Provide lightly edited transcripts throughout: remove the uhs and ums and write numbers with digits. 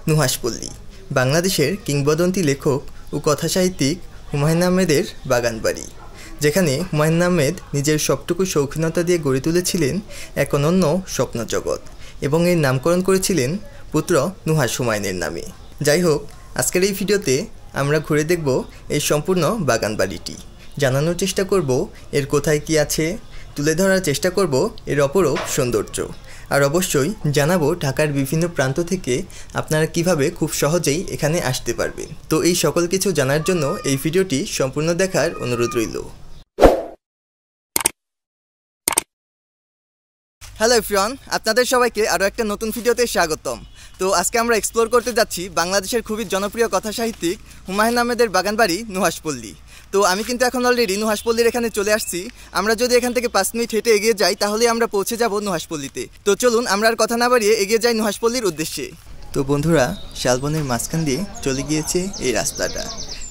নুহাশপল্লী বাংলাদেশের কিংবদন্তি লেখক ও কথাসাহিত্যিক হুমায়ুন আহমেদের বাগানবাড়ি, যেখানে হুমায়ুন আহমেদ নিজের সবটুকু শৌখিনতা দিয়ে গড়ে তুলেছিলেন এক অনন্য স্বপ্নজগৎ এবং এর নামকরণ করেছিলেন পুত্র নুহাশ হুমায়ুনের নামে। যাই হোক, আজকের এই ভিডিওতে আমরা ঘুরে দেখব এই সম্পূর্ণ বাগানবাড়িটি, জানানোর চেষ্টা করব এর কোথায় কী আছে, তুলে ধরার চেষ্টা করব এর অপরূপ সৌন্দর্য, আর অবশ্যই জানাবো ঢাকার বিভিন্ন প্রান্ত থেকে আপনারা কিভাবে খুব সহজেই এখানে আসতে পারবেন। তো এই সকল কিছু জানার জন্য এই ভিডিওটি সম্পূর্ণ দেখার অনুরোধ রইল। হ্যালো এভরিওয়ান, আপনাদের সবাইকে আরও একটা নতুন ভিডিওতে স্বাগতম। তো আজকে আমরা এক্সপ্লোর করতে যাচ্ছি বাংলাদেশের খুবই জনপ্রিয় কথাসাহিত্যিক হুমায়ুন আহমেদের বাগানবাড়ি নুহাশপল্লী। তো আমি কিন্তু এখন অলরেডি নুহাশপল্লীর এখানে চলে আসছি। আমরা যদি এখান থেকে 5 মিনিট হেঁটে এগিয়ে যাই তাহলে আমরা পৌঁছে যাব নুহাশপল্লীতে। তো চলুন আমরা আর কথা না বাড়িয়ে এগিয়ে যাই নুহাশপল্লীর উদ্দেশ্যে। তো বন্ধুরা, শালবনের মাঝখান দিয়ে চলে গিয়েছে এই রাস্তাটা,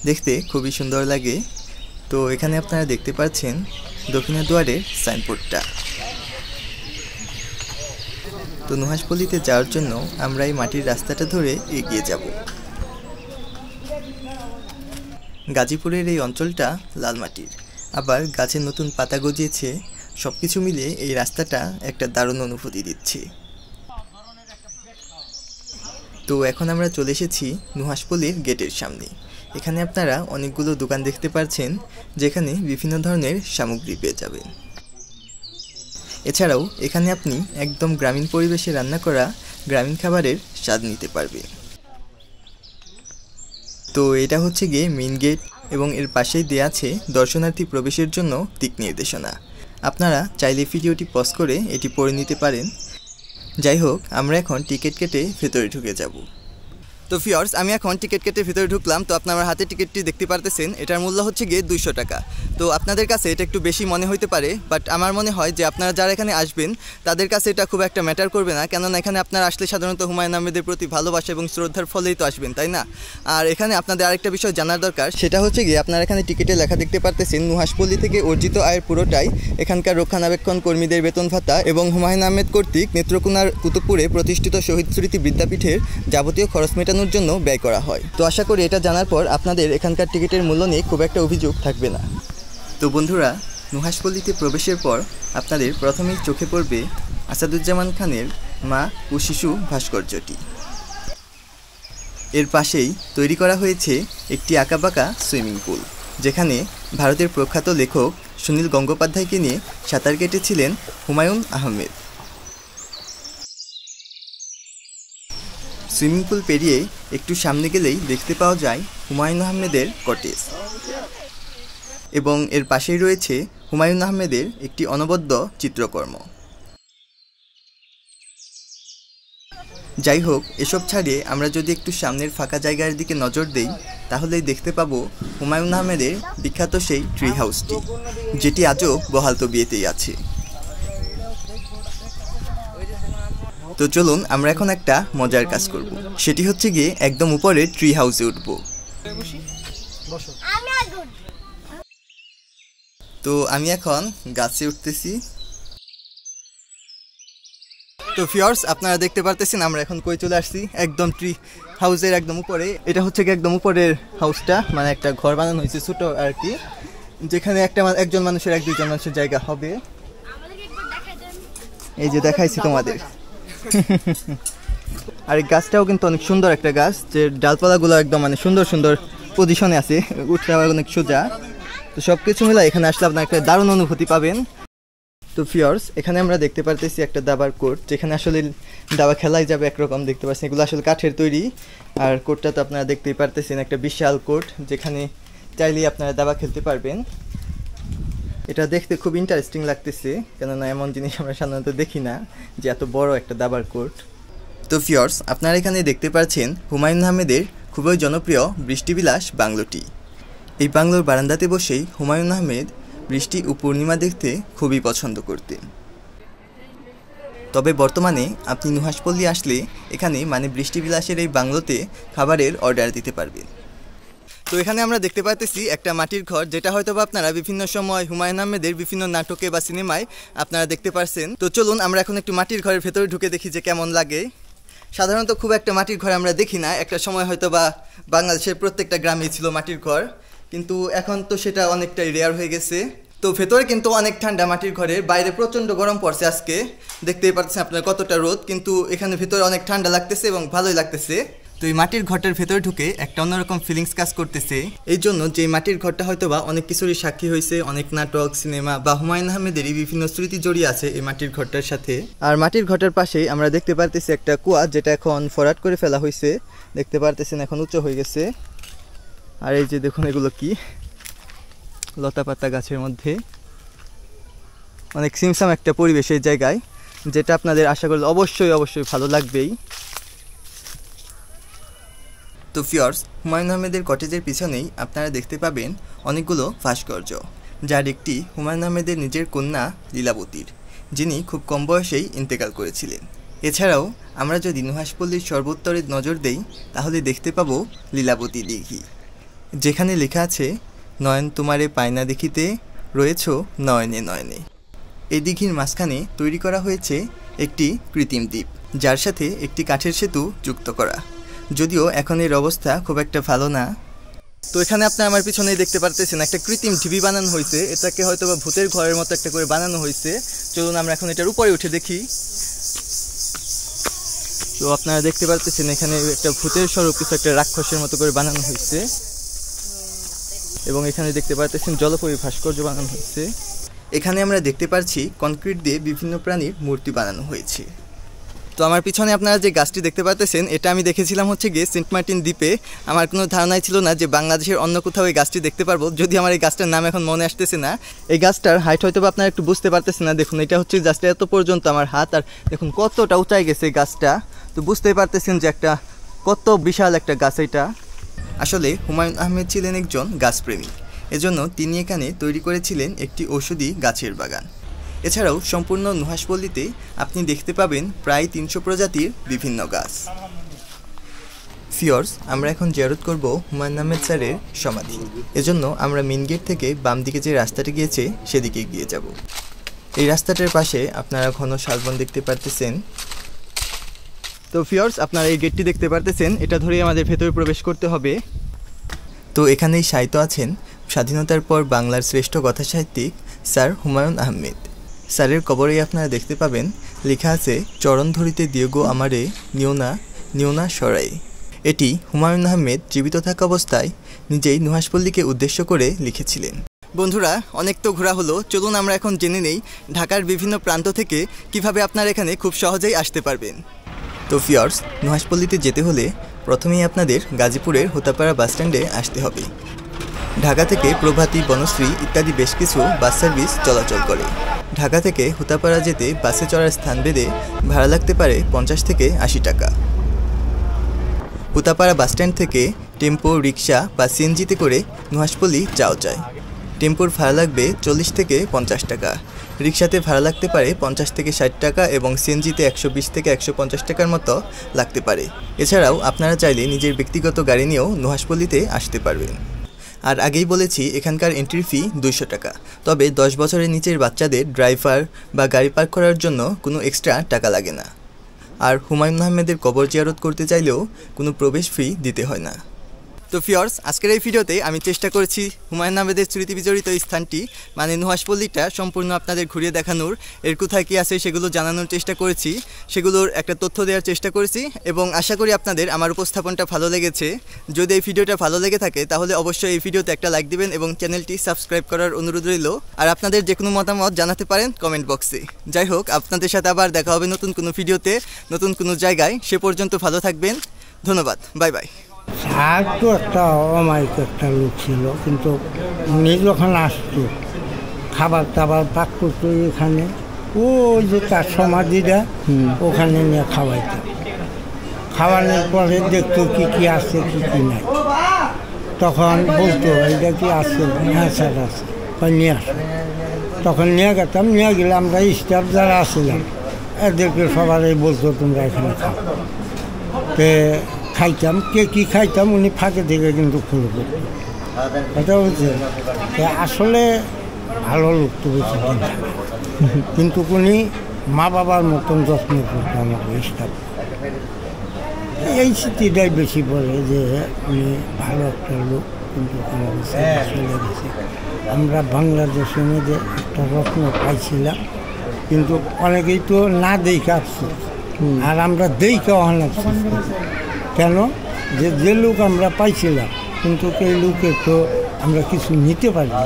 দেখতে খুবই সুন্দর লাগে। তো এখানে আপনারা দেখতে পাচ্ছেন দক্ষিণের দুয়ারের সাইনবোর্ডটা। তো নুহাশপল্লীতে যাওয়ার জন্য আমরা এই মাটির রাস্তাটা ধরে এগিয়ে যাব। গাজীপুরের এই অঞ্চলটা লাল মাটির, আবার গাছের নতুন পাতা গজিয়েছে, সব কিছু মিলে এই রাস্তাটা একটা দারুণ অনুভূতি দিচ্ছে। তো এখন আমরা চলে এসেছি নুহাশপল্লীর গেটের সামনে। এখানে আপনারা অনেকগুলো দোকান দেখতে পাচ্ছেন, যেখানে বিভিন্ন ধরনের সামগ্রী পেয়ে যাবেন। এছাড়াও এখানে আপনি একদম গ্রামীণ পরিবেশে রান্না করা গ্রামীণ খাবারের স্বাদ নিতে পারবেন। তো এটা হচ্ছে গিয়ে মেইন গেট এবং এর পাশেই দেওয়া আছে দর্শনার্থী প্রবেশের জন্য দিক নির্দেশনা। আপনারা চাইলে ভিডিওটি পজ করে এটি পড়ে নিতে পারেন। যাই হোক, আমরা এখন টিকিট কেটে ভেতরে ঢুকে যাব। তো ভিউয়ার্স, আমি এখন টিকিট কেটে ভিতরে ঢুকলাম। তো আপনারা আমার হাতে টিকিটটি দেখতে পারতেছেন, এটার মূল্য হচ্ছে গিয়ে 200 টাকা। তো আপনাদের কাছে এটা একটু বেশি মনে হতে পারে, বাট আমার মনে হয় যে আপনারা যারা এখানে আসবেন তাদের কাছে এটা খুব একটা ম্যাটার করবে না, কেননা এখানে আপনারা আসলে সাধারণত হুমায়ুন আহমেদের প্রতি ভালোবাসা এবং শ্রদ্ধার ফলেই তো আসবেন, তাই না? আর এখানে আপনাদের আরেকটা বিষয় জানার দরকার, সেটা হচ্ছে গিয়ে আপনারা এখানে টিকিটে লেখা দেখতে পারতেছেন নুহাশপল্লী থেকে অর্জিত আয়ের পুরোটাই এখানকার রক্ষণাবেক্ষণ কর্মীদের বেতন ভাতা এবং হুমায়ুন আহমেদ কর্তৃক নেত্রকোনার কুতুবপুরে প্রতিষ্ঠিত শহীদ স্মৃতি বিদ্যাপীঠের যাবতীয় খরচ মেটানোর জন্য ব্যয় করা হয়। তো আশা করি এটা জানার পর আপনাদের এখানকার টিকিটের মূল্য নিয়ে খুব একটা অভিযোগ থাকবে না। তো বন্ধুরা, নুহাশপল্লীতে প্রবেশের পর আপনাদের প্রথমেই চোখে পড়বে আসাদুজ্জামান খানের মা ও শিশু ভাস্কর্যটি। এর পাশেই তৈরি করা হয়েছে একটি আঁকাবাঁকা সুইমিং পুল, যেখানে ভারতের প্রখ্যাত লেখক সুনীল গঙ্গোপাধ্যায়কে নিয়ে সাঁতার কেটেছিলেন হুমায়ুন আহমেদ। সুইমিং পুল পেরিয়ে একটু সামনে গেলেই দেখতে পাওয়া যায় হুমায়ুন আহমেদের কটেজ, এবং এর পাশেই রয়েছে হুমায়ুন আহমেদের একটি অনবদ্য চিত্রকর্ম। যাই হোক, এসব ছাড়িয়ে আমরা যদি একটু সামনের ফাঁকা জায়গার দিকে নজর দেই তাহলেই দেখতে পাবো হুমায়ুন আহমেদের বিখ্যাত সেই ট্রি হাউসটি, যেটি আজও বহাল তবিয়েতেই আছে। তো চলুন আমরা এখন একটা মজার কাজ করব, সেটি হচ্ছে গিয়ে একদম উপরে ট্রি হাউসে উঠব। তো আমি এখন গাছে উঠতেছি। তো ভিউয়ার্স, আপনারা দেখতে পারতেছেন আমরা এখন কই চলে আসছি, একদম ট্রি হাউসের একদম উপরে। এটা হচ্ছে কি একদম উপরের হাউসটা, মানে একটা ঘর বানানো হয়েছে ছোট আর কি, যেখানে একজন মানুষের 1-2জন মানুষের জায়গা হবে। এই যে দেখাইছি তোমাদের। আর এই গাছটাও কিন্তু অনেক সুন্দর একটা গাছ, যে ডালপালাগুলো একদম মানে সুন্দর সুন্দর পজিশনে আছে, উঠতে অনেক সোজা। তো সব কিছু মিলে এখানে আসলে আপনার একটা দারুণ অনুভূতি পাবেন। তো ভিউয়ার্স, এখানে আমরা দেখতে পারতেছি একটা দাবার কোর্ট, যেখানে আসলে দাবা খেলাই যাবে একরকম। দেখতে পাচ্ছেন এগুলো আসলে কাঠের তৈরি, আর কোর্টটা তো আপনারা দেখতেই পারতেছেন একটা বিশাল কোর্ট, যেখানে চাইলেই আপনারা দাবা খেলতে পারবেন। এটা দেখতে খুব ইন্টারেস্টিং লাগতেছে, কেননা এমন জিনিস আমরা সাধারণত দেখি না, যে এত বড় একটা দাবার কোর্ট। তো ভিউয়ার্স, আপনারা এখানে দেখতে পাচ্ছেন হুমায়ুন আহমেদের খুবই জনপ্রিয় বৃষ্টিবিলাস বাংলোটি। এই বাংলোর বারান্দাতে বসেই হুমায়ুন আহমেদ বৃষ্টি ও পূর্ণিমা দেখতে খুবই পছন্দ করতেন। তবে বর্তমানে আপনি নুহাশপল্লী আসলে এখানে মানে বৃষ্টিবিলাসের এই বাংলোতে খাবারের অর্ডার দিতে পারবেন। তো এখানে আমরা দেখতে পাচ্ছি একটা মাটির ঘর, যেটা হয়তো আপনারা বিভিন্ন সময় হুমায়ুন আহমেদের বিভিন্ন নাটকে বা সিনেমায় আপনারা দেখতে পারছেন। তো চলুন আমরা এখন একটু মাটির ঘরের ভেতরে ঢুকে দেখি যে কেমন লাগে। সাধারণত খুব একটা মাটির ঘর আমরা দেখি না। একটা সময় হয়তো বা বাংলাদেশের প্রত্যেকটা গ্রামেই ছিল মাটির ঘর, কিন্তু এখন তো সেটা অনেকটাই রেয়ার হয়ে গেছে। তো ভেতরে কিন্তু অনেক ঠান্ডা মাটির ঘরের, বাইরে প্রচণ্ড গরম পড়ছে আজকে, দেখতেই পাচ্ছেন আপনার কতটা রোদ, কিন্তু এখানে ভেতরে অনেক ঠান্ডা লাগতেছে এবং ভালোই লাগতেছে। তো এই মাটির ঘরটার ভেতরে ঢুকে একটা অন্যরকম ফিলিংস কাজ করতেছে। এই জন্য যে মাটির ঘরটা হয়তো বা অনেক কিছুরই সাক্ষী হয়েছে, অনেক নাটক, সিনেমা বা হুমায়ুন আহমেদেরই বিভিন্ন স্মৃতি জড়িয়ে আছে এই মাটির ঘরটার সাথে। আর মাটির ঘরটার পাশেই আমরা দেখতে পারতেছি একটা কুয়া, যেটা এখন ফরাট করে ফেলা হয়েছে, দেখতে পারতেছেন এখন উঁচু হয়ে গেছে। আর এই যে দেখুন এগুলো কি লতাপাতা গাছের মধ্যে, অনেক সিমসাম একটা পরিবেশের জায়গায়, যেটা আপনাদের আশা করি অবশ্যই ভালো লাগবেই। তো ভিউয়ার্স, হুমায়ুন আহমেদের কটেজের পিছনেই আপনারা দেখতে পাবেন অনেকগুলো ভাস্কর্য, যার একটি হুমায়ুন আহমেদের নিজের কন্যা লীলাবতীর, যিনি খুব কম বয়সেই ইন্তেকাল করেছিলেন। এছাড়াও আমরা যদি নুহাশপল্লীর সর্বোত্তরে নজর দেই তাহলে দেখতে পাবো লীলাবতী দিঘি, যেখানে লেখা আছে নয়ন তোমারে পায়না দেখিতে রয়েছ নয়নে নয়নে। এই দিঘির মাঝখানে তৈরি করা হয়েছে একটি কৃত্রিম দ্বীপ, যার সাথে একটি কাঠের সেতু যুক্ত করা, যদিও এখন এর অবস্থা খুব একটা ভালো না। তো এখানে আপনারা আমার পিছনেই দেখতে পারতেছেন একটা কৃত্রিম ঢিবি বানানো হয়েছে, এটাকে হয়তো বা ভূতের ঘরের মতো একটা করে বানানো হয়েছে। চলুন আমরা এখন এটার উপরে উঠে দেখি। তো আপনারা দেখতে পারতেছেন এখানে একটা ভূতের স্বরূপ কিছু একটা রাক্ষসের মতো করে বানানো হয়েছে, এবং এখানে দেখতে পারতেছেন জলপরী ভাস্কর্য বানানো হয়েছে। এখানে আমরা দেখতে পাচ্ছি কনক্রিট দিয়ে বিভিন্ন প্রাণীর মূর্তি বানানো হয়েছে। তো আমার পিছনে আপনারা যে গাছটি দেখতে পাচ্ছেন, এটা আমি দেখেছিলাম হচ্ছে গিয়ে সেন্ট মার্টিন দ্বীপে। আমার কোনো ধারণাই ছিল না যে বাংলাদেশের অন্য কোথাও এই গাছটি দেখতে পারবো, যদি আমার এই গাছটার নাম এখন মনে আসতেছে না। এই গাছটার হাইট হয়তো বা আপনারা একটু বুঝতে পারতেছেন না, দেখুন এটা হচ্ছে গাছটা এত পর্যন্ত আমার হাত, আর দেখুন কতটা উঁচাই গেছে এই গাছটা। তো বুঝতেই পারতেছেন যে একটা কত বিশাল একটা গাছ এটা। আসলে হুমায়ুন আহমেদ ছিলেন একজন গাছপ্রেমী, এজন্য তিনি এখানে তৈরি করেছিলেন একটি ঔষধি গাছের বাগান। এছাড়াও সম্পূর্ণ নুহাশপল্লীতে আপনি দেখতে পাবেন প্রায় 300 প্রজাতির বিভিন্ন গাছ। ভিউয়ার্স, আমরা এখন জিয়ারত করব হুমায়ুন আহমেদ স্যারের সমাধি, এজন্য আমরা মেন গেট থেকে বাম দিকে যে রাস্তাটি গিয়েছে সেদিকে গিয়ে যাব। এই রাস্তাটার পাশে আপনারা ঘন শালবন দেখতে পারতেছেন। তো ভিউয়ার্স, আপনারা এই গেটটি দেখতে পারতেছেন, এটা ধরেই আমাদের ভেতরে প্রবেশ করতে হবে। তো এখানেই শায়িত আছেন স্বাধীনতার পর বাংলার শ্রেষ্ঠ কথাসাহিত্যিক স্যার হুমায়ুন আহমেদ। স্যারের কবরেই আপনারা দেখতে পাবেন লেখা আছে চরণ ধরিতে দিও গো আমারে নিও না সরাই। এটি হুমায়ুন আহমেদ জীবিত থাকা অবস্থায় নিজেই নুহাশপল্লীকে উদ্দেশ্য করে লিখেছিলেন। বন্ধুরা, অনেক তো ঘোরা হলো, চলুন আমরা এখন জেনে নেই ঢাকার বিভিন্ন প্রান্ত থেকে কিভাবে আপনারা এখানে খুব সহজেই আসতে পারবেন। তো ভিউয়ার্স, নুহাশপল্লীতে যেতে হলে প্রথমেই আপনাদের গাজীপুরের হোতাপাড়া বাসস্ট্যান্ডে আসতে হবে। ঢাকা থেকে প্রভাতী, বনশ্রী ইত্যাদি বেশ কিছু বাস সার্ভিস চলাচল করে। ঢাকা থেকে হোতাপাড়া যেতে বাসে চড়ার স্থান ভেদে ভাড়া লাগতে পারে 50 থেকে 80 টাকা। হোতাপাড়া বাসস্ট্যান্ড থেকে টেম্পো, রিক্সা বা সিএনজিতে করে নুহাশপল্লী যাওয়া যায়। টেম্পোর ভাড়া লাগবে 40 থেকে 50 টাকা, রিক্সাতে ভাড়া লাগতে পারে 50 থেকে 60 টাকা এবং সিএনজিতে 120 থেকে 150 টাকার মতো লাগতে পারে। এছাড়াও আপনারা চাইলে নিজের ব্যক্তিগত গাড়ি নিয়েও নুহাশপল্লীতে আসতে পারবেন। আর আগেই বলেছি এখানকার এন্ট্রি ফি 200 টাকা, তবে 10 বছরের নিচের বাচ্চাদের ড্রাইভার বা গাড়ি পার্ক করার জন্য কোনো এক্সট্রা টাকা লাগে না। আর হুমায়ুন আহমেদের কবর জিয়ারত করতে চাইলেও কোনো প্রবেশ ফি দিতে হয় না। তো ভিউয়ার্স, আজকের এই ভিডিওতে আমি চেষ্টা করেছি হুমায়ুন আহমেদের স্মৃতি বিজড়িত এই স্থানটি মানে নুহাশপল্লীটা সম্পূর্ণ আপনাদের ঘুরিয়ে দেখানোর, এর কোথায় কী আছে সেগুলো জানানোর চেষ্টা করেছি, সেগুলোর একটা তথ্য দেওয়ার চেষ্টা করেছি এবং আশা করি আপনাদের আমার উপস্থাপনটা ভালো লেগেছে। যদি এই ভিডিওটা ভালো লেগে থাকে তাহলে অবশ্যই এই ভিডিওতে একটা লাইক দিবেন এবং চ্যানেলটি সাবস্ক্রাইব করার অনুরোধ রইল। আর আপনাদের যে কোনো মতামত জানাতে পারেন কমেন্ট বক্সে। যাই হোক, আপনাদের সাথে আবার দেখা হবে নতুন কোনো ভিডিওতে, নতুন কোনো জায়গায়। সে পর্যন্ত ভালো থাকবেন, ধন্যবাদ, বাই বাই। স্যার তো একটা অমায়িক একটা লোক ছিল, কিন্তু উনি যখন আসতো খাবার টাবার পাক করতো এখানে, ওই যে তার সমাধিটা ওখানে নিয়ে খাওয়াইতো। খাওয়ানোর পরে দেখতো কী আছে কী নাই, তখন বলতো এইটা কি আছে, হ্যাঁ স্যার আছে, নিয়ে আসো। তখন নিয়ে গেতাম, নিয়ে গেলে আমরা স্টাফ যারা আসছিলাম এদেরকে সবারই বলতো তোমরা এখানে খাও। তে খাইতাম, কে কী খাইতাম উনি ফাঁকে থেকে কিন্তু খুলে করতো, কথা বলছে। আসলে ভালো লোক তো বেশি দিন থাকে, কিন্তু উনি মা বাবার মতন যত্ন করতো আমাকে স্টাফ। এই স্মৃতিটাই বেশি বলে যে উনি ভালো একটা লোক, কিন্তু আমাদের ছেড়ে চলে গেছে। আমরা বাংলাদেশের মধ্যে একটা রত্ন পাইছিলাম, কিন্তু অনেকেই তো না দেখা আসছে, আর আমরা দেখা অনেক কেন যে লোক আমরা পাইছিলাম, কিন্তু এই লোকের তো আমরা কিছু নিতে পারি না।